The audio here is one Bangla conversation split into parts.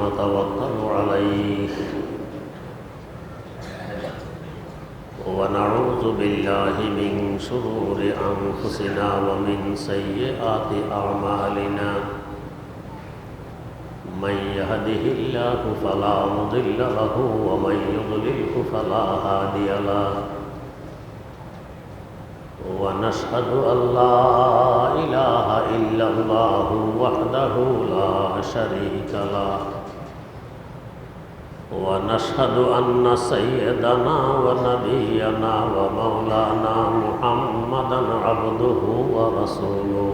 ونتوكل عليه ونعوذ بالله من شرور أنفسنا ومن سيئات أعمالنا من يهده الله فلا مضل له ومن يضلله فلا هادي له ونشهد أن لا إله إلا الله وحده لا شريك له ونشهد أن سيدنا ونبينا ومولانا محمدا عبده ورسوله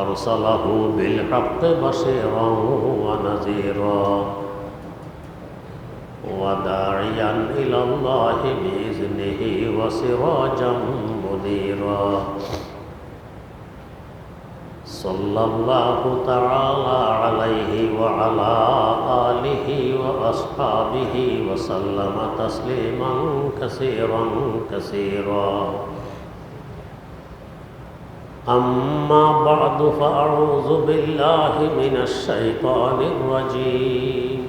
أرسله بالحق بشيرا ونذيرا وداعيا إلى الله بإذنه وسراجا منيرا صلى الله تعالى عليه وعلى آله وأصحابه وسلم تسليما كثيرا كثيرا أما بعد فأعوذ بالله من الشيطان الرجيم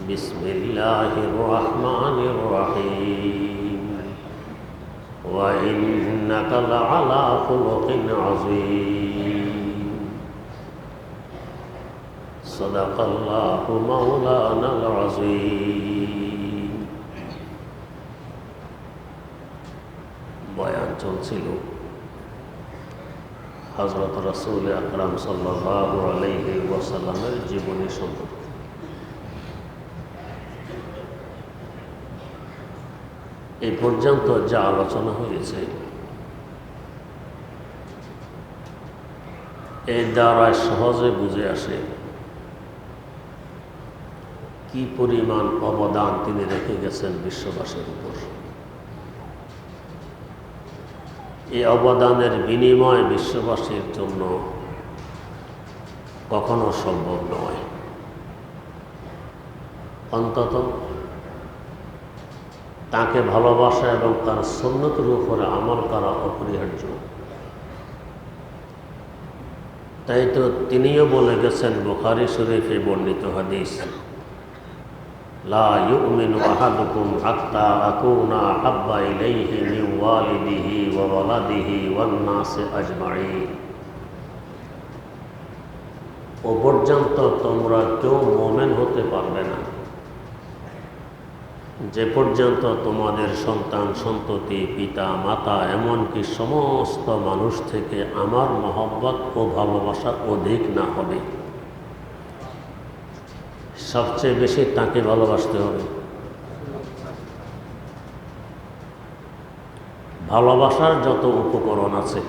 بسم الله الرحمن الرحيم وإنك لعلى خلق عظيم صدق الله مولانا العظيم বয়ান চলছিল হযরত রাসূল আকরাম সাল্লাল্লাহু আলাইহি ওয়াসাল্লামের জীবনী সম্পর্কে। এই পর্যন্ত যা আলোচনা হয়েছে এর দ্বারা সহজে বুঝে আসে কি পরিমাণ অবদান তিনি রেখে গেছেন বিশ্ববাসীর উপর। এই অবদানের বিনিময় বিশ্ববাসীর জন্য কখনো সম্ভব নয়, অন্তত তাকে ভালোবাসা এবং তার সুন্নতের উপরে আমল করা অপরিহার্য। তাই তো তিনিও বলে গেছেন বুখারী শরীফে বর্ণিত হাদিস, লা ইউমিনু আহাদুকুম হাত্তা আকুনা হাব্বা ইলাইহি মিন ওয়ালিদিহি ওয়া ওয়ালাদিহি ওয়ান নাসি আজমাইন। ও পর্যন্ত তোমরা কেউ মুমিন হতে পারবে না যে পর্যন্ত তোমাদের সন্তান সন্ততি পিতা মাতা এমনকি সমস্ত মানুষ থেকে আমার মহব্বত ও ভালোবাসা অধিক না হবে। সবচেয়ে বেশি তাকে ভালোবাসতে হবে। ভালোবাসার যত উপকরণ আছে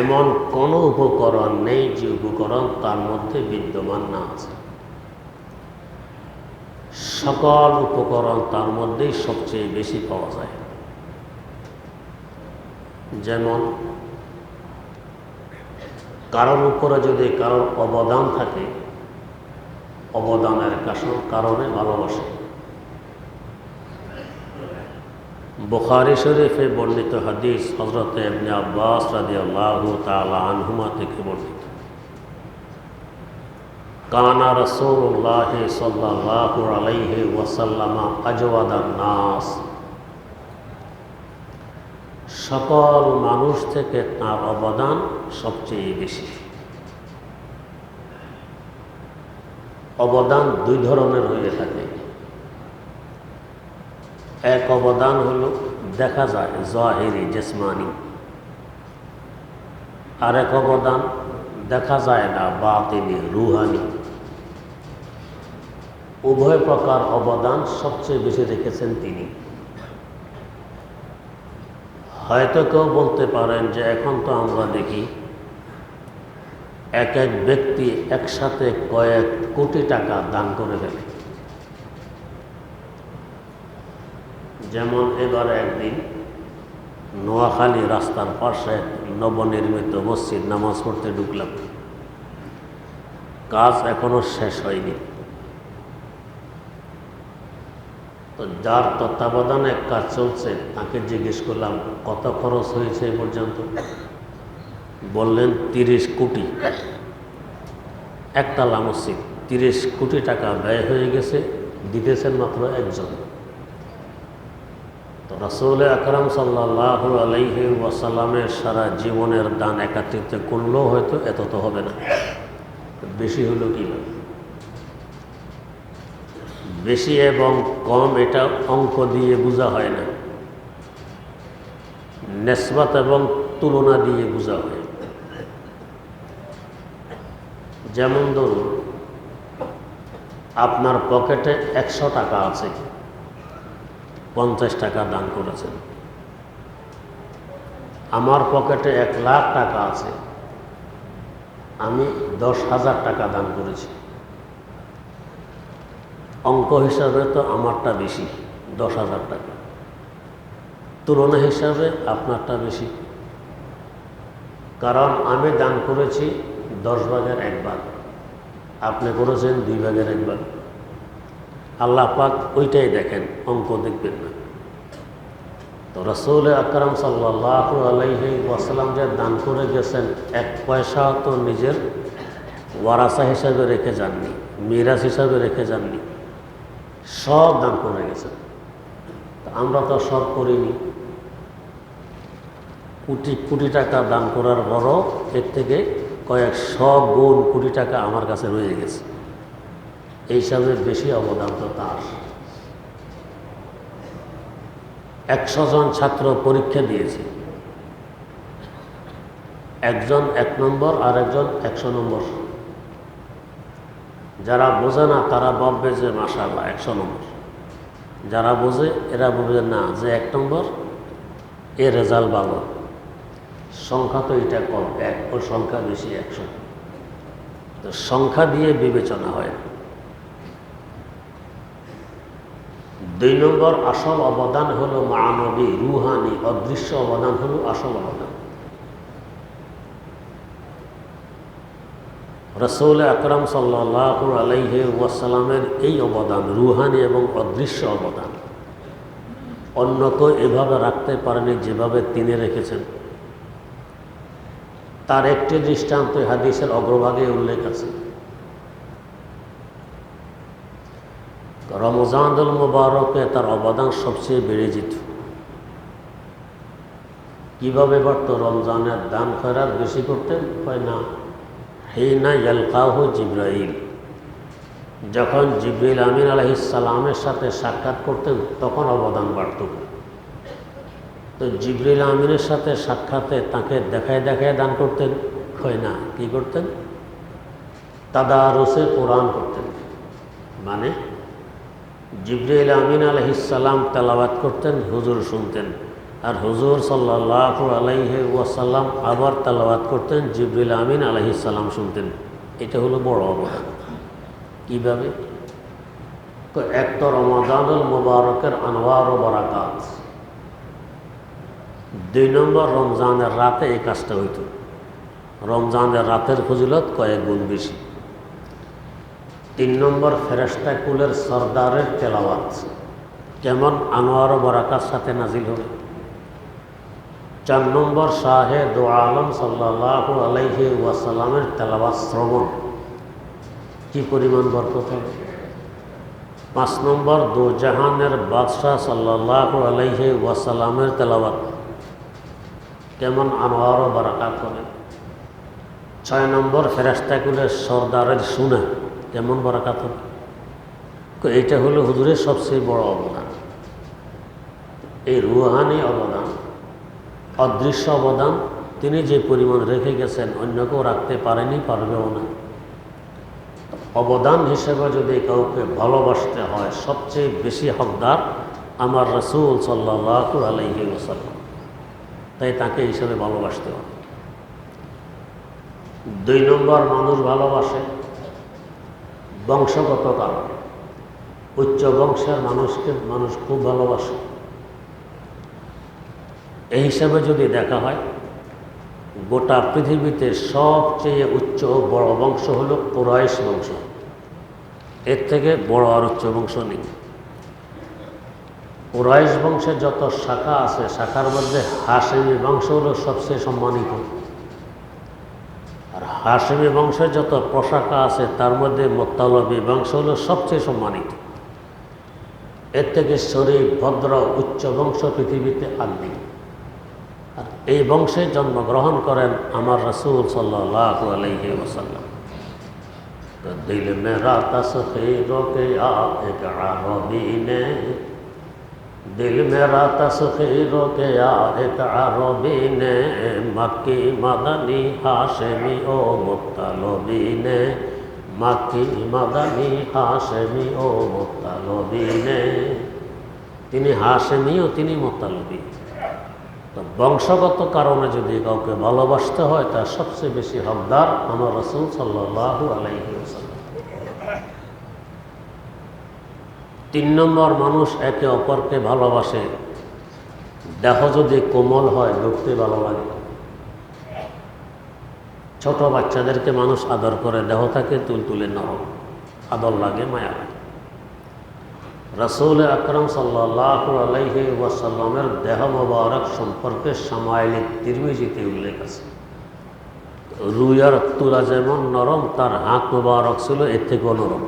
এমন কোনো উপকরণ নেই যে উপকরণ তার মধ্যে বিদ্যমান না আছে। সকল উপকরণ তার মধ্যেই সবচেয়ে বেশি পাওয়া যায়। যেমন কারোর উপরে যদি কারোর অবদান থাকে, অবদানের কারণে ভালোবাসে। বুখারী শরীফে বর্ণিত হাদিস হযরত ইবনে আব্বাস রাদিয়াল্লাহু তাআলা আনহুমা থেকে বর্ণিত, কানা রাসূলুল্লাহ সাল্লাল্লাহু আলাইহি ওয়াসাল্লাম আজওয়াদান নাস। সকল মানুষ থেকে তার অবদান সবচেয়ে বেশি। অবদান দুই ধরনের হয়ে থাকে। এক অবদান হলো দেখা যায় জাহিরি জিসমানি, আর এক অবদান দেখা যায় না বাতিনি রুহানি। উভয় প্রকার অবদান সবচেয়ে বেশি রেখেছেন তিনি। হয়তো কেউ বলতে পারেন যে এখন তো আমরা দেখি এক এক ব্যক্তি একসাথে কয়েক কোটি টাকা দান করে ফেলে। যেমন এবারে একদিন নোয়াখালী রাস্তার পাশে নবনির্মিত মসজিদ নামাজ পড়তে ঢুকলাম। কাজ এখনো শেষ হয়নি। তো যার তত্ত্বাবধানে কাজ চলছে তাকে জিজ্ঞেস করলাম কত খরচ হয়েছে এ পর্যন্ত। বললেন 30 কোটি, একতলা মসজিদ, 30 কোটি টাকা ব্যয় হয়ে গেছে, দিতেছেন মাত্র একজন। তো রাসূল আকরাম সাল্লাল্লাহু আলাইহি ওয়াসাল্লামের সারা জীবনের দান একত্রিত করলেও হয়তো এত তো হবে না, বেশি হলো কীভাবে? বেশি এবং কম এটা অঙ্ক দিয়ে বোঝা হয় না, নেসবাত এবং তুলনা দিয়ে বোঝা হয়। যেমন ধরুন, আপনার পকেটে 100 টাকা আছে, 50 টাকা দান করেছেন। আমার পকেটে 1,00,000 টাকা আছে, আমি 10,000 টাকা দান করেছি। অঙ্ক হিসাবে তো আমারটা বেশি, 10,000 টাকা। তুলনা হিসাবে আপনারটা বেশি, কারণ আমি দান করেছি 10 ভাগের 1 ভাগ, আপনি করেছেন 2 ভাগের 1 ভাগ। আল্লাহ পাক ওইটাই দেখেন, অঙ্ক দেখবেন না। তো রাসূল আকরাম সাল্লাল্লাহু আলাইহি ওয়াসাল্লাম যে দান করে গেছেন, 1 পয়সা তো নিজের ওয়ারাসা হিসাবে রেখে যাননি, মিরাস হিসাবে রেখে যাননি, সব দান করে গেছেন। আমরা তো সব করিনি। কোটি কোটি টাকা দান করার পরও এর থেকে কয়েকশো গুণ কোটি টাকা আমার কাছে রয়ে গেছে। এই হিসাবে বেশি অবদান তো তার। 100 জন ছাত্র পরীক্ষা দিয়েছে, একজন 1 নম্বর আর একজন 100 নম্বর। যারা বোঝে না তারা ভাববে যে মাশাআল্লাহ 100 নম্বর, যারা বোঝে এরা বলবে না যে 1 নম্বর, এর রেজাল্ট ভালো। সংখ্যা তো এটা কম, 1 ওর সংখ্যা বেশি 100। তো সংখ্যা দিয়ে বিবেচনা হয়। 2 নম্বর আসল অবদান হলো মানবী, রুহানি, অদৃশ্য অবদান হলো আসল অবদান। রাসূল আকরাম সাল্লাল্লাহু আলাইহি ওয়াসাল্লামের এই অবদান, রুহানি এবং অদৃশ্য অবদান, অন্য কেউ এভাবে রাখতে পারেনি যেভাবে তিনি রেখেছেন। তার একটি দৃষ্টান্ত হাদিসের অগ্রভাগে উল্লেখ আছে। রমজানুল মুবারকে তার অবদান সবচেয়ে বেড়ে যেত। কীভাবে বাড়ত? রমজানের দান খয়রাত বেশি করতেন। হয় না, হিনা ইয়ালকাহু জিবরাইল, যখন জিবরিল আমিন আলাইহিস সালামের সাথে সাক্ষাৎ করতেন তখন অবদান বাড়ত। তো জিবরিল আমিনের সাথে সাক্ষাতে তাকে দেখায় দেখায় দান করতেন। হয় না, কি করতেন? তাদারুসে কোরআন করতেন। মানে জিবরিল আমিন আলাইহিস সালাম তেলাওয়াত করতেন, হুজুর শুনতেন, আর হুজুর সাল্লাল্লাহু আলাইহি ওয়াসাল্লাম আবার তেলাওয়াত করতেন, জিবরিল আমিন আলাইহিস সালাম শুনতেন। এটা হলো বড় অবদান। কীভাবে? তো এক তো রমাদানুল মুবারকের আনওয়ার ও বারাকাত। 2 নম্বর রমজানের রাতে এই কাজটা হইত। রমজানের রাতের ফজিলত কয়েক গুণ বেশি। 3 নম্বর ফেরেশতা কুলের সরদারের তেলাওয়াত কেমন আনোয়ার ও বারাকাত সাথে নাজিল হবে। 4 নম্বর শাহে দু আলম সাল্লাল্লাহু আলাইহি ওয়াসাল্লামের তেলাওয়াত শ্রবণ কি পরিমাণ বরকত হবে। 5 নম্বর দু জাহানের বাদশাহ সাল্লাল্লাহু আলাইহি ওয়াসাল্লামের তেলাওয়াত কেমন আনোয়ার ও বারাকাত হবে। 6 নম্বর ফেরেশতা কুলের সরদারের শুনা কেমন বারাকাত হবে। এইটা হলো হুজুরের সবচেয়ে বড় অবদান। এই রুহানি অবদান, অদৃশ্য অবদান তিনি যে পরিমাণ রেখে গেছেন অন্য কেউ রাখতে পারেনি, পারবেও না। অবদান হিসেবে যদি কাউকে ভালোবাসতে হয়, সবচেয়ে বেশি হকদার আমার রাসূল সাল্লাল্লাহু আলাইহি ওয়াসাল্লাম, তাই তাকে হিসেবে ভালোবাসতে হবে। 2 নম্বর মানুষ ভালোবাসে বংশগত কারণে। উচ্চ বংশের মানুষকে মানুষ খুব ভালোবাসে। এই হিসাবে যদি দেখা হয়, গোটা পৃথিবীতে সবচেয়ে উচ্চ ও বড় বংশ হলো কুরাইশ বংশ। এর থেকে বড় আর উচ্চ বংশ নেই। কুরাইশ বংশের যত শাখা আছে, শাখার মধ্যে হাশেমি বংশ হলো সবচেয়ে সম্মানিত। হাশেমি বংশের যত পোশাকা আছে তার মধ্যে মুত্তালিবী বংশ হলো সবচেয়ে সম্মানিত। এর থেকে শরীফ ভদ্র উচ্চ বংশ পৃথিবীতে আর নেই। আর এই বংশে জন্মগ্রহণ করেন আমার রাসূল সাল্লাল্লাহু আলাইহি ওয়াসাল্লাম। তো দিল মেরা তসখীরো কে আ এক আরবী নে, दिल मेरा तस्खीरों के या एक अरबी ने, मक्की मदनी हाशमी ओ मुत्तलबी ने, मक्की मदनी हाशमी ओ मुत्तलबी ने। তিনি হাশেমি ও তিনি মুত্তালিবী। তো বংশগত কারণে যদি কাউকে ভালোবাসতে হয় তার সবচেয়ে বেশি হকদার আমার রাসূল সাল্লাল্লাহু আলাইহি ওয়াসাল্লাম। 3 নম্বর, মানুষ একে অপরকে ভালোবাসে দেহ যদি কোমল হয় দেখতে ভালো লাগে। ছোট বাচ্চাদেরকে মানুষ আদর করে, দেহ থাকে তুলতুলে নরম, আদর লাগে, মায়া লাগে। রাসূল আকরাম সাল্লাল্লাহু আলাইহি ওয়াসাল্লামের দেহ মোবারক সম্পর্কে শামাইল তিরমিজিতে উল্লেখ আছে। রুইয়ার তুলা যেমন নরম, তার হাত মোবারক ছিল এর থেকেও নরম।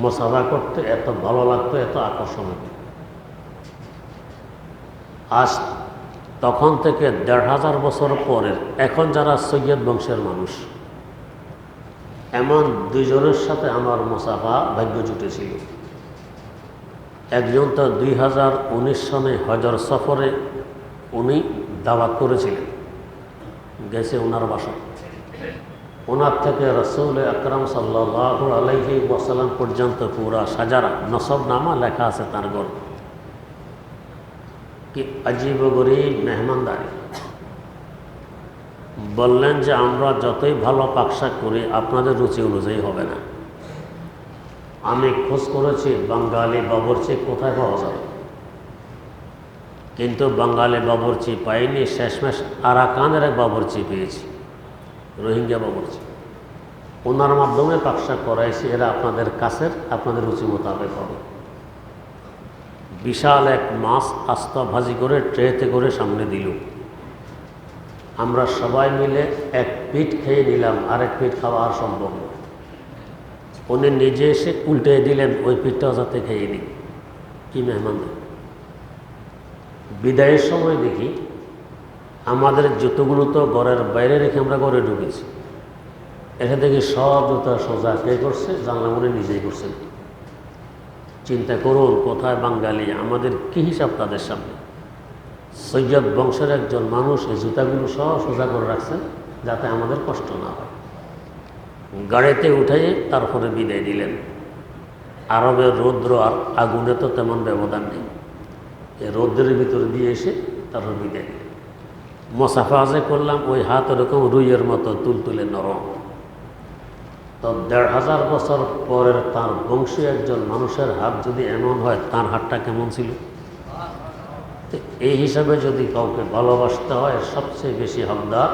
মুসাফা করতে এত ভালো লাগতো, এত আকর্ষণ হতো। আজ তখন থেকে ১৫০০ বছর পরের এখন যারা সৈয়দ বংশের মানুষ, এমন 2 জনের সাথে আমার মুসাফা ভাগ্য জুটেছিল। একজন তো 2019 সনে হজর সফরে উনি দাওয়াত করেছিলেন, গেছে ওনার বাসা। ওনার থেকে রাসূল আকরাম সাল্লাল্লাহু আলাইহি ওয়াসাল্লাম পর্যন্ত পুরা সাজারা নসবনামা লেখা আছে তার ঘর। কি আজীব গরীব মেহমানদারি। বললেন যে আমরা যতই ভালো পাকশাক করি আপনাদের রুচি অনুযায়ী হবে না। আমি খোঁজ করেছি বাঙালি বাবুর্চি কোথায় পাওয়া যাবে, কিন্তু বাঙালি বাবুর্চি পাইনি। শেষমেশ আরাকানের এক বাবুর্চি পেয়েছি, রোহিঙ্গা বাবুর্চি। ওনার মাধ্যমে পাকশাক করাইছি, এরা আপনাদের কাছের, আপনাদের রুচি মোতাবেক হবে। বিশাল এক মাছ আস্ত ভাজি করে ট্রেতে করে সামনে দিল। আমরা সবাই মিলে এক পিঠ খেয়ে নিলাম, আরেক পিঠ খাওয়া আর সম্ভব না। উনি নিজে এসে উল্টে দিলেন, ওই পিঠটাও যাতে খেয়ে নিই। কি মেহমানদার। বিদায়ের সময় দেখি আমাদের জুতোগুলো তো ঘরের বাইরে রেখে আমরা ঘরে ঢুকেছি। এখান থেকে সব জুতা সোজা কে করছে, জানলা মনে নিজেই করছেন। চিন্তা করুন কোথায় বাঙালি, আমাদের কি হিসাব তাদের সামনে। সৈয়দ বংশের একজন মানুষ এই জুতাগুলো সব সোজা করে রাখছেন যাতে আমাদের কষ্ট না হয়। গাড়িতে উঠাইয়ে তারপরে বিদায় দিলেন। আরবের রৌদ্র আর আগুনে তো তেমন ব্যবধান নেই, এই রৌদ্রের ভিতরে দিয়ে এসে তারপর বিদায় দিলেন। মুসাফা যে করলাম, ওই হাত ওরকম রুইয়ের মতো তুলতুলে নরম। তো ১৫০০ বছর পরের তার বংশীয় একজন মানুষের হাত যদি এমন হয়, তার হাতটা কেমন ছিল। এই হিসাবে যদি কাউকে ভালোবাসতে হয় সবচেয়ে বেশি হকদার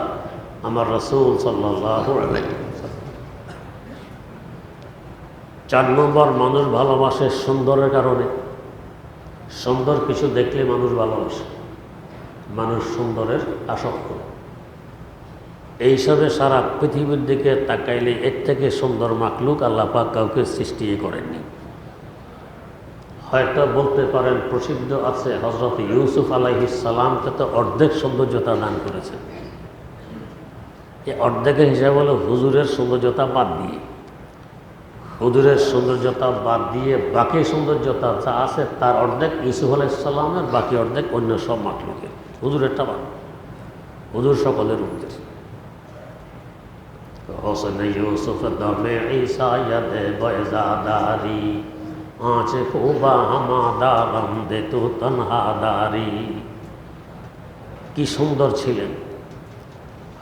আমার রাসূল সাল্লাল্লাহু আলাইহি ওয়াসাল্লাম। 4 নম্বর, মানুষ ভালোবাসে সুন্দরের কারণে। সুন্দর কিছু দেখলে মানুষ ভালোবাসে, মানুষ সুন্দরের আসক্ত। এই হিসাবে সারা পৃথিবীর দিকে তাকাইলে এর থেকে সুন্দর মাখলুক আল্লাহ পাক কাউকে সৃষ্টি করেননি। হয়তো বলতে পারেন প্রসিদ্ধ আছে হযরত ইউসুফ আলাইহিস সালামকে তো অর্ধেক সৌন্দর্যতা দান করেছেন। এই অর্ধেকের হিসাব হলো হুজুরের সৌন্দর্যতা বাদ দিয়ে। হুজুরের সৌন্দর্যতা বাদ দিয়ে বাকি সৌন্দর্যতা যা আছে তার অর্ধেক ইউসুফ আলাইহিস সালামের, বাকি অর্ধেক অন্য সব মাখলুকের। হুজুরেরটা বাদ, হুজুর সকলের ঊর্ধ্বে। হোসেন ইউসুফ দমে ঈসা ইয়াদে বয়জাদারি, আঁচ খুবা হামাদারম দে তু তনহাদারি। কি সুন্দর ছিলেন।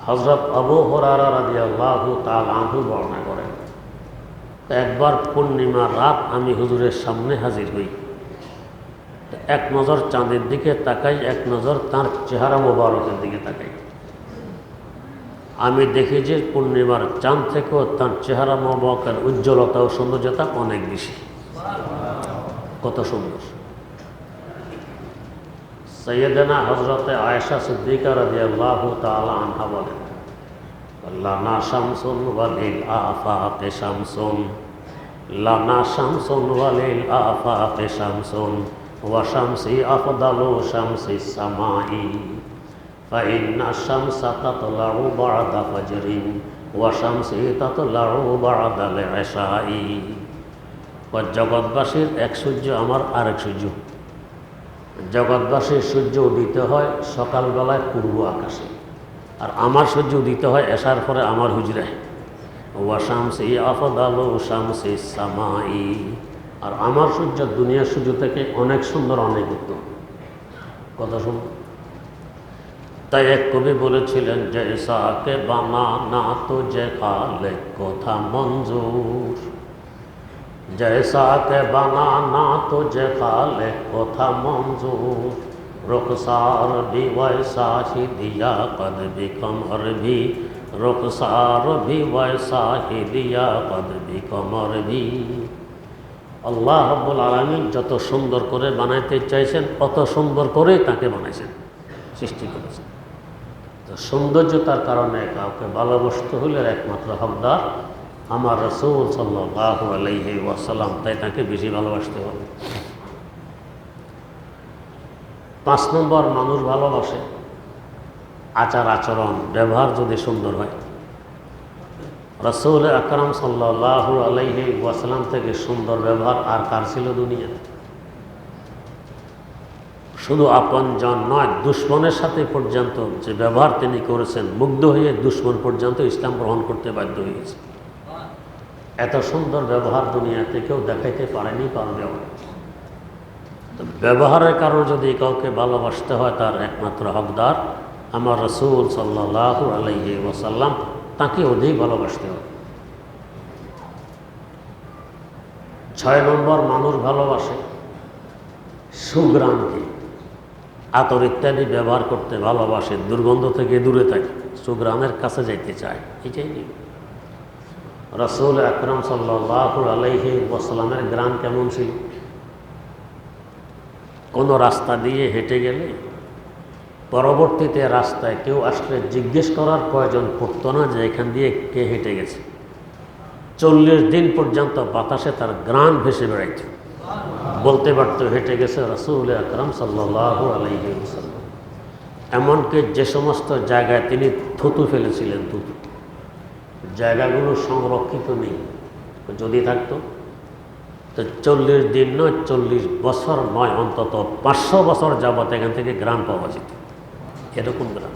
হযরত আবু হুরায়রা রাদিয়াল্লাহু তাআলা আনহু বর্ণনা করেন, একবার পূর্ণিমার রাত আমি হুজুরের সামনে হাজির হই। এক নজর চাঁদের দিকে তাকাই, এক নজর তার চেহারা মোবারকের দিকে তাকাই। আমি দেখি যে পূর্ণিমার চাঁদ থেকেও তার চেহারা মোবারকের উজ্জ্বলতা ও সৌন্দর্যতা অনেক বেশি। কত সুন্দর। সাইয়েদানা হযরতে আয়েশা সিদ্দিকা রাদিয়াল্লাহু তাআলা আনহা বলেন, লানা শামসুন ওয়ালিল আফাকে শামসুন, লানা শামসুন ওয়ালিল আফাকে শামসুন, ওয়া শামসি আফদালু শামসিস সামাই, ফাইন্না শামসা তাতলাউ বা'দা ফাজরিন, ওয়া শামসি তাতলাউ বা'দাল ইশাই। জগৎবাসীর এক সূর্য, আমার আরেক সূর্য। জগৎবাসীর সূর্য উদিত হয় সকালবেলায় পূর্ব আকাশে, আর আমার সূর্য উদিত হয় এশার পরে আমার হুজরায়। ওয়া শামসি আফদালু শামসিস সামাই, আর আমার সূর্য দুনিয়ার সূর্য থেকে অনেক সুন্দর, অনেক উত্তম। কথা শুনুন। তাই এক কবি বলেছিলেন, জৈসাকে বানানা তুঝে খালে কথা মঞ্জুর, জৈসাকে বানানা তুঝে খালে কথা মঞ্জুর, रुखसार भी वैसा ही दिया कद भी कमर भी, रुखसार भी वैसा ही दिया कद भी कमर भी। আল্লাহ রাব্বুল আলামিন যত সুন্দর করে বানাইতে চাইছেন অত সুন্দর করে তাকে বানাইছেন, সৃষ্টি করেছেন। তো সৌন্দর্যতার কারণে কাউকে ভালোবাসতে হলে একমাত্র হকদার আমার রাসূল সাল্লাল্লাহু আলাইহি ওয়াসাল্লাম, তাই তাকে বেশি ভালোবাসতে হবে। 5 নম্বর, মানুষ ভালোবাসে আচার আচরণ, ব্যবহার যদি সুন্দর হয়। রাসূল আকরাম সাল্লাল্লাহু আলাইহি ওয়াসাল্লাম থেকে সুন্দর ব্যবহার আর কার ছিল দুনিয়াতে? শুধু আপনজন নয়, দুশ্মনের সাথে পর্যন্ত যে ব্যবহার তিনি করেছেন, মুগ্ধ হয়ে দুশ্মন পর্যন্ত ইসলাম গ্রহণ করতে বাধ্য হয়েছে। এত সুন্দর ব্যবহার দুনিয়াতে কেউ দেখাইতে পারেনি, পারবেও না। ব্যবহারের কারণে যদি কাউকে ভালোবাসতে হয়, তার একমাত্র হকদার আমার রাসূল সাল্লাল্লাহু আলাইহি ওয়াসাল্লাম, তাকে অধিক ভালোবাসতে হবে। 6 নম্বর, মানুষ ভালোবাসে সুঘ্রাণকে, আতর ইত্যাদি ব্যবহার করতে ভালোবাসে, দুর্গন্ধ থেকে দূরে থাকে, সুঘ্রাণের কাছে যাইতে চায়। এটাই নিয়ম। রাসূল আকরাম সাল্লাল্লাহু আলাইহি ওয়াসাল্লামের ঘ্রাণ কেমন ছিল? কোনো রাস্তা দিয়ে হেঁটে গেলে পরবর্তীতে রাস্তায় কেউ আসলে জিজ্ঞেস করার প্রয়োজন পড়তো না যে এখান দিয়ে কে হেঁটে গেছে। 40 দিন পর্যন্ত বাতাসে তার ঘ্রাণ ভেসে বেড়াইত, বলতে পারতো হেঁটে গেছে রাসূল আকরাম সাল্লাল্লাহু আলাইহি ওয়াসাল্লাম। এমনকি যে সমস্ত জায়গায় তিনি থুতু ফেলেছিলেন, থুতু জায়গাগুলো সংরক্ষিত নেই, যদি থাকতো তো 40 দিন নয়, 40 বছর নয়, অন্তত 500 বছর যাবত এখান থেকে গ্রাম পাওয়া যেত। এরকম গ্রাম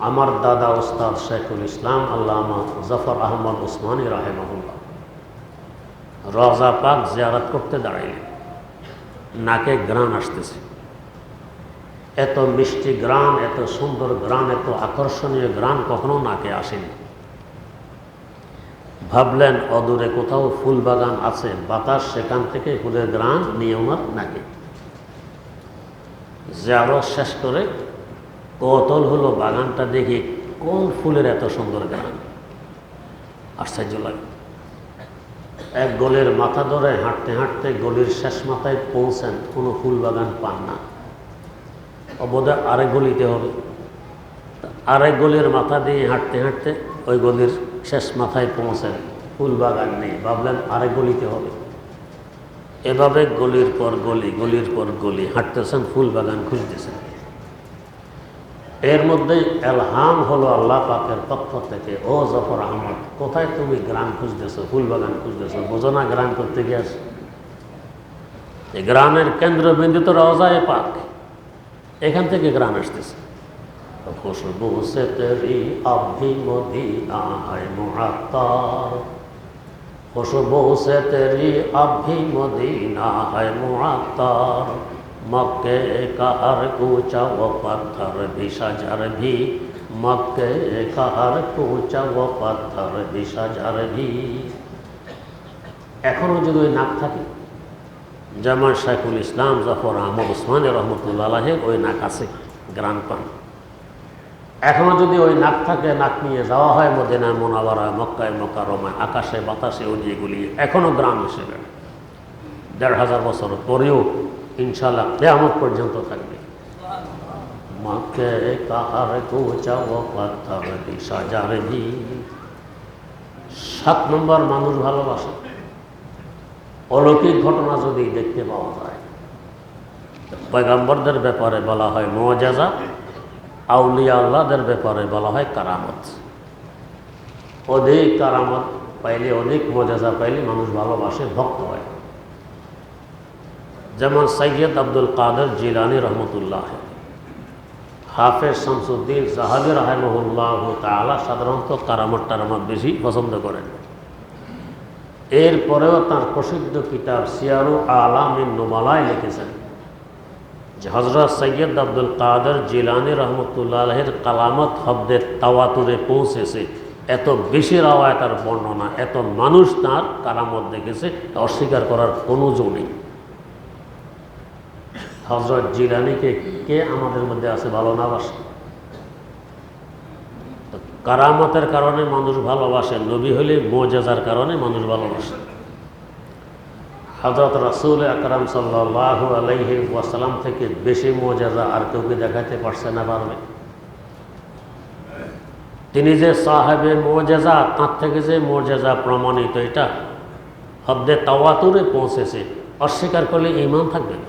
আমার দাদা ওস্তাদ শেখুল ইসলাম আল্লামা জাফর আহমদ উসমানী রাহিমাহুল্লাহ রওজা পাক জিয়ারত করতে দাঁড়াইলেন, নাকে গ্রাণ আসতেছে। এত মিষ্টি গ্রাণ, এত সুন্দর গ্রাণ, এত আকর্ষণীয় গ্রাণ কখনো নাকে আসেনি। ভাবলেন অদূরে কোথাও ফুল বাগান আছে, বাতাস সেখান থেকে ফুলের গ্রাণ নিয়ে ওনার নাকে। জিয়ারত শেষ করে কৌতূহল হলো বাগানটা দেখি কোন ফুলের এত সুন্দর গ্রাণ। আশ্চর্য লাগে। এক গলির মাথা ধরে হাঁটতে হাঁটতে গলির শেষ মাথায় পৌঁছেন, কোনো ফুল বাগান পান না। বোধহয় আরেক গলিতে হবে। আরেক গলির মাথা দিয়ে হাঁটতে হাঁটতে ওই গলির শেষ মাথায় পৌঁছেন, ফুল বাগান নেই। ভাবলেন আরেক গলিতে হবে। এভাবে গলির পর গলি, গলির পর গলি হাঁটতেছেন, ফুল বাগান খুঁজতেছেন। এর মধ্যেই এলহাম হলো আল্লাহ পাকের পক্ষ থেকে, ও জাফর আহমদ, কোথায় তুমি গ্রাম খুঁজতেছো, ফুল বাগান খুঁজতেছো, বোঝো না গ্রাম করতে গিয়েছো? এই গ্রামের কেন্দ্রবিন্দু তো রওজায়ে পাক, এখান থেকে গ্রাম আসতেছে। খুশবু সে তেরি আব ভি মদিনা है मुअत्तर, खुशबू से तेरी अब भी मदीना है मुअत्तर, मक्के का हर कूचा व पत्थर भी शजर भी, मक्के का हर कूचा व पत्थर भी शजर भी। এখনো যদি ওই নাক থাকে, যেমন শেখুল ইসলাম জাফর আহমদ উসমানী রহমতুল্লাহ আলাইহি ওই নাক আছে, গ্রাম পান। এখনো যদি ওই নাক থাকে, নাক নিয়ে যাওয়া হয় মদিনা মুনাওয়ারায়, মক্কায় মুকাররমায়, আকাশে বাতাসে উড়িয়ে গুলিয়ে, এখনো গ্রাম হিসেবে 1500 বছর পরেও ইনশাআল্লাহ কিয়ামত পর্যন্ত থাকবে। मक्के कहर कोचा व पत्थर की साजार भी। 7 নম্বর মানুষ ভালোবাসে। অলৌকিক ঘটনা যদি দেখতে পাওয়া যায়, পয়গম্বরদের ব্যাপারে বলা হয় মুআজিজা, আউলিয়া আল্লাহদের ব্যাপারে বলা হয় কারামত। অধিক কারামত পাইলে, অধিক মুআজিজা পাইলে মানুষ ভালোবাসে, ভক্ত হয়। যেমন সৈয়দ আব্দুল কাদের জিলানী রহমতুল্লাহ, হাফেজ শামসুদ্দিন জাহাবি রাহিমাহুল্লাহ তাআলা সাধারণত কারামত টারামত বেশি পছন্দ করেন। এরপরেও তার প্রসিদ্ধ কিতাব সিয়ারু আলামিন নুবালায় লিখেছেন যে হযরত সৈয়দ আব্দুল কাদের জিলানী রহমতুল্লাহ আলাইহির কালামত শব্দে তাওয়াতুরে পৌঁছেছে। এত বেশি রাওয়ায়াত আর বর্ণনা, এত মানুষ তার কারামত দেখেছে, অস্বীকার করার কোনো জো নেই। হযরত জিলানীকে কে আমাদের মধ্যে আছে ভালো না বাসে? কারামতের কারণে মানুষ ভালোবাসে, নবী হলে মুআজিজার কারণে মানুষ ভালোবাসে। হযরত রাসূল আকরাম সাল্লাল্লাহু আলাইহি ওয়াসাল্লাম থেকে বেশি মুআজিজা আর কেউ কি দেখাতে পারছে না পারবে? তিনি যে সাহেবে মুআজিজা, তার থেকে যে মুআজিজা প্রমাণিত, এটা হদ্দে তাওয়াতুরে পৌঁছেছে, অস্বীকার করলে ঈমান থাকবে না।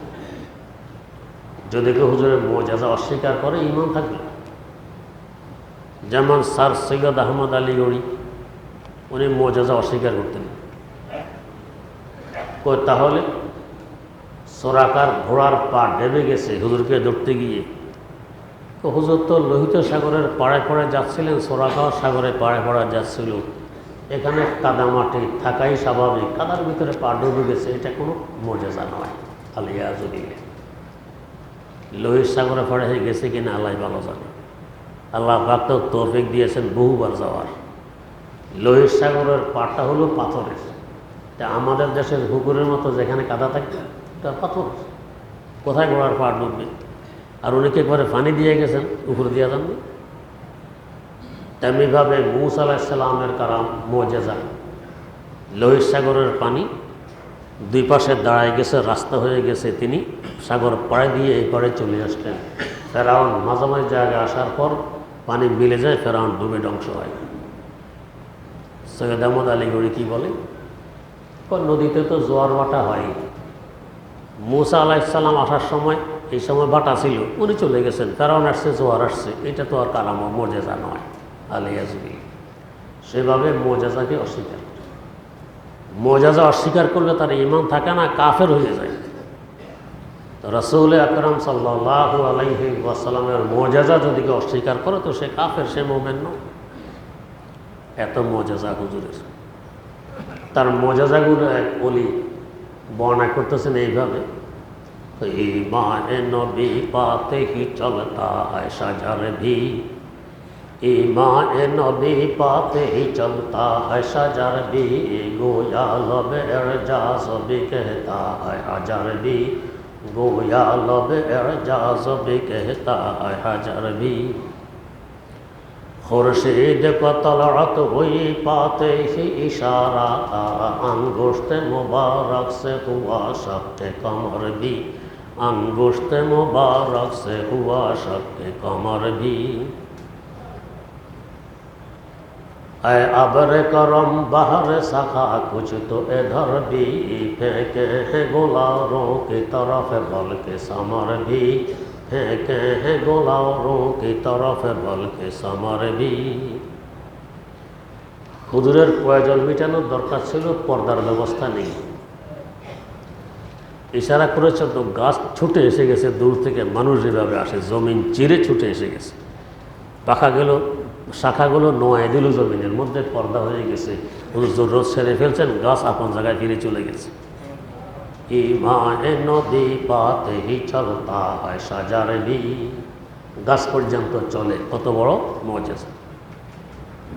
যদি কেউ হুজুরের মুআজিজা অস্বীকার করে, ঈমান থাকবে না। যেমন স্যার সৈয়দ আহমদ আলী গড়ি, উনি মুআজিজা অস্বীকার করতেন। তাহলে সোরাকার ঘোড়ার পা ডেবে গেছে হুজুরকে ধরতে গিয়ে, তো হুজুর তো লোহিত সাগরের পাড়ে পাড়ে যাচ্ছিলেন, সোরাকাও সাগরে পাড়ে পাড়ে যাচ্ছিল, এখানে কাদামাটি থাকাই স্বাভাবিক, কাদার ভিতরে পা ডুবে গেছে, এটা কোনো মুআজিজা নয়। আলিয়াযুবিল্লাহ। লোহিত সাগরে পাড়ে হয়ে গেছে কিনা আল্লাহ ভালো জানে। আল্লাহ পাক তো তৌফিক দিয়েছেন বহুবার যাওয়ার। লোহিত সাগরের পাড়টা হলো পাথরের, তা আমাদের দেশের পুকুরের মতো যেখানে কাদা থাকে এটা পাথর, কোথায় ঘোড়ার পা ডুববে? আর উনিকে একবারে পানি দিয়ে গেছেন, উপরে দিয়ে যাননি। তেমনিভাবে মূসা আলাইহিস সালামের কারাম মুআজিজা, লোহিত সাগরের পানি দুই পাশে দাঁড়ায় গেছে, রাস্তা হয়ে গেছে, তিনি সাগর পাড়ে দিয়ে এই পাড়ে চলে আসলেন। ফেরাউন মাঝামাঝি জায়গায় আসার পর পানি মিলে যায়, ফেরাউন ডুবে ধ্বংস হয়। সৈয়দ আহমদ আলী গড়ি কী বলে, নদীতে তো জোয়ার ভাটা হয়। মূসা আলাইহিস সালাম আসার সময় এই সময় ভাটা ছিল, উনি চলে গেছেন, ফেরাউন আসছে, জোয়ার আসছে, এটা তো আর কারাম মুআজিজা নয়। আলিয়াযুবিল্লাহ। সেভাবে মুআজিজাকে অস্বীকার করে, মুআজিজা অস্বীকার করলে তার ঈমান থাকে না, কাফের হয়ে যায়। তো রাসূল আকরাম সাল্লাল্লাহু আলাইহি ওয়াসাল্লামের মুআজিজা যদি কেউ অস্বীকার করে তো সে কাফের, সে মুমিন নয়। এত মুআজিজা হুজুরের। তার মুআজিজাগুলো এক ওলি বর্ণনা করতেছেন এইভাবে, ঈমানে নবী পাতে হি চলতা है शजर भी, ঈমানে নবী পাতে হি চলতা है शजर भी, गोया लब एजाज भी कहता है हजर भी, गोया लब एजाज भी कहता है हजर भी। खुर्शीद को तलअत हुई पाते ही इशारा था, अंगुश्त मुबारक से हुआ शक्के कमर भी, अंगुश्त मुबारक से हुआ शक्के कमर भी। ऐ अबर करम बहर सखा कुछ तो इधर भी, फेंके हैं गुलारों की तरफ बल के समर भी, फेंके हैं गुलारों की तरफ बल के समर भी। হুজুরের প্রয়োজন মেটানোর দরকার ছিল, পর্দার ব্যবস্থা নেই। ইশারা করেছে তো গাছ ছুটে এসে গেছে দূর থেকে, মানুষ যেভাবে আসে জমিন চিরে ছুটে এসে গেছে, পাখাগুলো শাখাগুলো নোয়ায় দিল জমিনের মধ্যে, পর্দা হয়ে গেছে। হুজুর রোদ সেরে ফেলছেন, গাছ আপন জায়গায় ফিরে চলে গেছে। ঈমানে নবী পাতে হি চলতা হয় সাজার ভি, গাছ পর্যন্ত চলে, কত বড় মুআজিজা।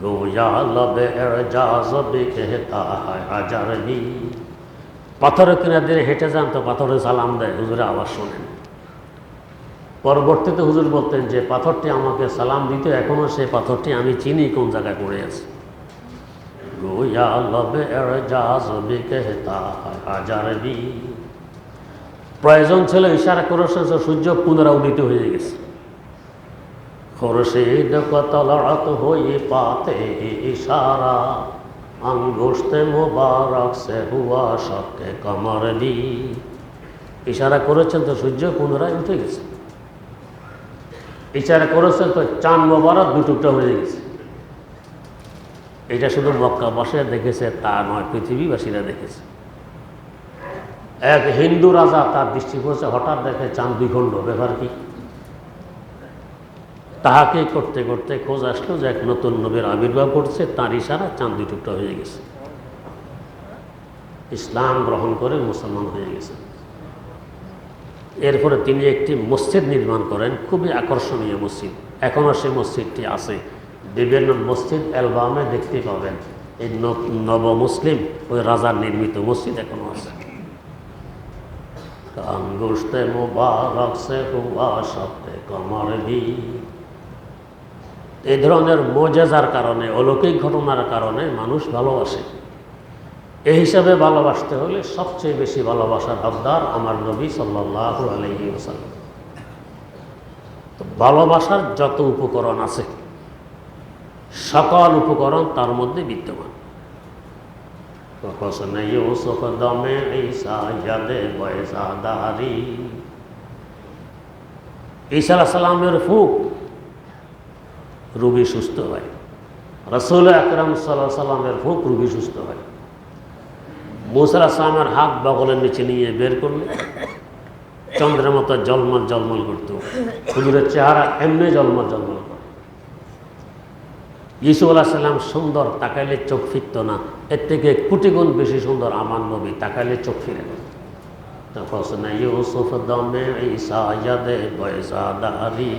গোয়া লবে এজাজ ভি कहता है হাজার ভি। পাথরের কিনার দিয়ে হেঁটে যান তো পাথরে সালাম দেয়, হুজুরে আওয়াজ শোনেন। পরবর্তীতে হুজুর বলতেন যে পাথরটি আমাকে সালাম দিত, এখনও সেই পাথরটি আমি চিনি কোন জায়গায় পড়ে আছে। গোয়া লবে এজাজ ভি कहता है হাজার ভি। প্রয়োজন ছিল ইশারা করে সূর্য পুনরাউদিত হয়ে গেছে, खुर्शीद को तलअत हुई पाते ही इशारा, अंगुश्ते मुबारक से हुआ शक्के कमर भी। ইশারা করেছেন তো সূর্য পুনরায় উঠে গেছে, ইশারা করেছেন তো চাঁদ মোবারক দুটুকটা হয়ে গেছে। এটা শুধু মক্কাবাসীরা দেখেছে তা নয়, পৃথিবীবাসীরা দেখেছে। এক হিন্দু রাজা তার দৃষ্টি পড়েছে, হঠাৎ দেখে চাঁদ দ্বিখণ্ড, ব্যাপার কি? তাহাকে করতে করতে খোঁজ আসলো যে এক নতুন নবীর আবির্ভাব করছে, তাঁর ইশারা চাঁদ দুই টুকরা হয়ে গেছে। ইসলাম গ্রহণ করে মুসলমান হয়ে গেছে। এরপরে তিনি একটি মসজিদ নির্মাণ করেন, খুবই আকর্ষণীয় মসজিদ। এখনও সেই মসজিদটি আছে, বিভিন্ন মসজিদ অ্যালবামে দেখতে পাবেন। এই নব মুসলিম ওই রাজার নির্মিত মসজিদ এখনও আছে। আঙ্গুশতে মুবারক সে হুয়া শক্তে কমর ভি। এই ধরনের মোজেজার কারণে, অলৌকিক ঘটনার কারণে মানুষ ভালোবাসে। এই হিসাবে ভালোবাসতে হলে সবচেয়ে বেশি ভালোবাসার হকদার আমার নবী সাল্লাল্লাহু আলাইহি ওয়াসাল্লাম। তো ভালোবাসার যত উপকরণ আছে সকল উপকরণ তার মধ্যে বিদ্যমান। ইউসুফ দমে ঈসা ইয়াদে বয়সাদারি। ঈসা আলাইহিস সালামের ফুক রোগী সুস্থ হয়, রাসূল আকরাম সাল্লাল্লাহু আলাইহি সাল্লামের ফুক রোগী সুস্থ হয়। মুসা আলাইহিস সালামের হাত বগলের নিচে নিয়ে বের করলে চন্দ্রের মতো জলমল জলমল করত, হুজুরের চেহারা এমনি জলমল জলমল করে। ইউসুফ আলাইহিস সালাম সুন্দর, তাকাইলে চোখ ফিরত না। এর থেকে কোটি গুণ বেশি সুন্দর আমার নবী, তাকাইলে চোখ ফিরে না। ইউসুফ দমে ঈসা ইয়াদে বয়সাদারি,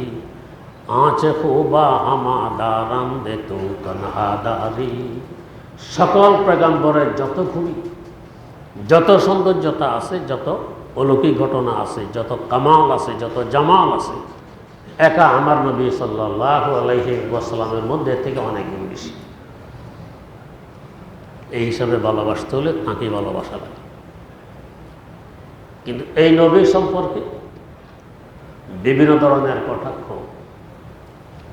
আঁচে খুবা হামাদারাম দে তু কনহাদারি। সকল পয়গম্বরের যত খুবই, যত সৌন্দর্যতা আছে, যত অলৌকিক ঘটনা আছে, যত কামাল আছে, যত জামাল আছে, একা আমার নবী সাল্লাল্লাহু আলাইহি ওয়াসাল্লামের মধ্যে থেকে অনেক গুণ বেশি। এই হিসাবে ভালোবাসতে হলে তাঁকে ভালোবাসা লাগে। কিন্তু এই নবী সম্পর্কে বিভিন্ন ধরনের কটাক্ষ,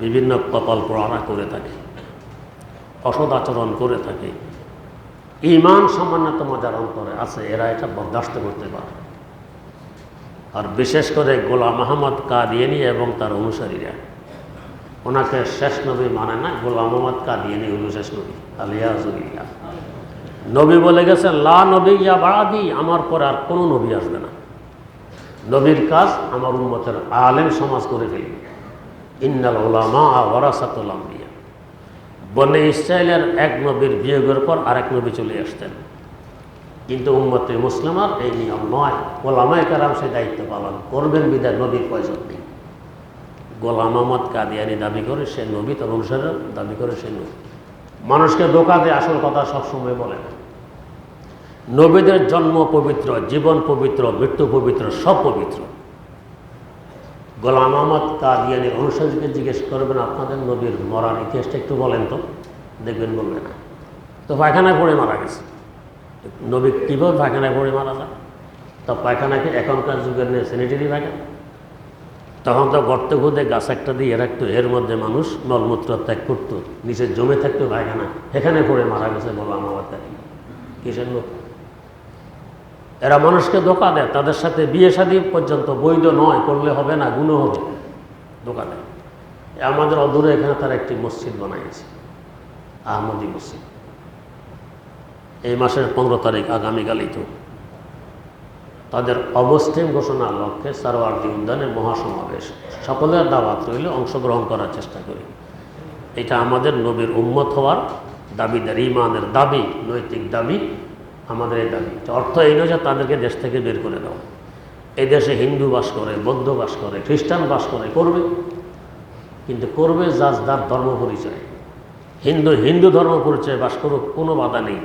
বিভিন্ন কল্পনা করে থাকে, অসৎ আচরণ করে থাকে। ঈমান সামান্যতম যার অন্তরে আছে এরা এটা বরদাস্ত করতে পারে। আর বিশেষ করে গোলাম আহমদ কাদিয়ানী এবং তার অনুসারীরা ওনাকে শেষ নবী মানে না, গোলাম আহমদ কাদিয়ানী হল শেষ নবী। আলিয়াজুবিল্লাহ। নবী বলে গেছে লা নবী ইয়া বাদি, আমার পরে আর কোনো নবী আসবে না। নবীর কাজ আমার উম্মতের আলেম সমাজ করে ফেলবে। ইন্নাল উলামা ওয়ারাসাতুল আম্বিয়া। বনে ইসরায়েলের এক নবীর বিয়োগের পর আরেক নবী চলে আসতেন, কিন্তু উম্মতে মুসলিমার এই নিয়ম নয়। ওলামায়ে কেরাম সেই দায়িত্ব পালন করবেন, বিদায় নবীর প্রয়োজন নেই। গোলাম আহমদ কাদিয়ানী দাবি করে সে নবী, তার অনুসারে দাবি করে সে নবী। মানুষকে ধোঁকা দিয়ে আসল কথা সবসময় বলে না। নবীদের জন্ম পবিত্র, জীবন পবিত্র, মৃত্যু পবিত্র, সব পবিত্র। গোলাম আহমদ কাদিয়ানীর অনুসারীকে জিজ্ঞেস করবেন আপনাদের নবীর মরার ইতিহাসটা একটু বলেন তো, দেখবেন বলবে না। তো পায়খানায় পড়ে মারা গেছে। নবী কীভাবে পায়খানায় পড়ে মারা যায়? তো পায়খানাকে এখনকার যুগের নিয়ে স্যানিটারি পায়খানা, তখন তো গর্ত খুঁজে গাছ একটা দিয়ে রাখতো, এর মধ্যে মানুষ মলমূত্র ত্যাগ করতো, নিচে জমে থাকতো পায়খানা, এখানে পড়ে মারা গেছে গোলাম আহমদ কাদিয়ানী। কিসের লোক? এরা মানুষকে ধোঁকা দেয়, তাদের সাথে বিয়ে শাদী পর্যন্ত বৈধ নয়, করলে হবে না, গুনাহ হবে, ধোঁকা দেয়। আমাদের অদূরে এখানে তারা একটি মসজিদ বানাইছে, আহমদী মসজিদ। এই মাসের 15 তারিখ আগামীকালই তো তাদের অবস্থান ঘোষণার লক্ষ্যে সারওয়ার্দী উদ্যানে মহাসমাবেশ। সকলের দাওয়াত রইলে অংশগ্রহণ করার চেষ্টা করি। এটা আমাদের নবীর উম্মত হওয়ার দাবিদার, ইমানের দাবি, নৈতিক দাবি, আমাদের এই দাবি। অর্থ এই নয় যে তাদেরকে দেশ থেকে বের করে দাও। এই দেশে হিন্দু বাস করে, বৌদ্ধ বাস করে, খ্রিস্টান বাস করে, করবে, কিন্তু করবে যার যার ধর্ম পরিচয়। হিন্দু ধর্ম পরিচয় বাস করুক, কোনো বাধা নেই।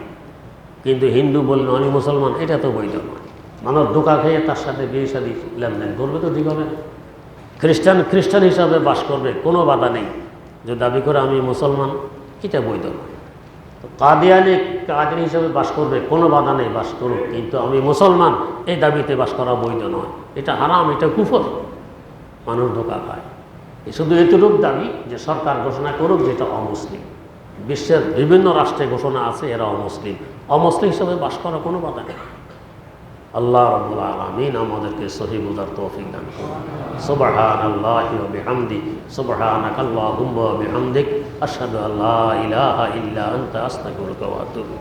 কিন্তু হিন্দু বললেন আমি মুসলমান, এটা তো বৈধ নয়। মানুষ ধোঁকা খেয়ে তার সাথে বিয়ে শাদী লেনদেন করবে তো ঠিক হবে না। খ্রিস্টান হিসাবে বাস করবে, কোনো বাধা নেই। যে দাবি করে আমি মুসলমান, এটা বৈধ নয়। তো কাদিয়ানী হিসাবে বাস করবে, কোনো বাধা নেই, বাস করুক, কিন্তু আমি মুসলমান এই দাবিতে বাস করা বৈধ নয়। এটা হারাম, এটা কুফর। মানুষ ধোঁকা খায়। শুধু এতটুকু দাবি যে সরকার ঘোষণা করুক যেটা অমুসলিম। বিশ্বের বিভিন্ন রাষ্ট্রে ঘোষণা আছে এরা অমুসলিম, অমুসলিম হিসেবে বাস করার কোনো বাধা নেই। আল্লাহ রাব্বুল আলামিন আমাদেরকে সহি বুঝার তৌফিক দান করুন। সুবহানাল্লাহি ওয়া বিহামদি, সুবহানাকাল্লাহুম্মা ওয়া বিহামদিক, আশহাদু আল্লা ইলাহা ইল্লা আনতা, আস্তাগফিরুকা ওয়া আতুবু।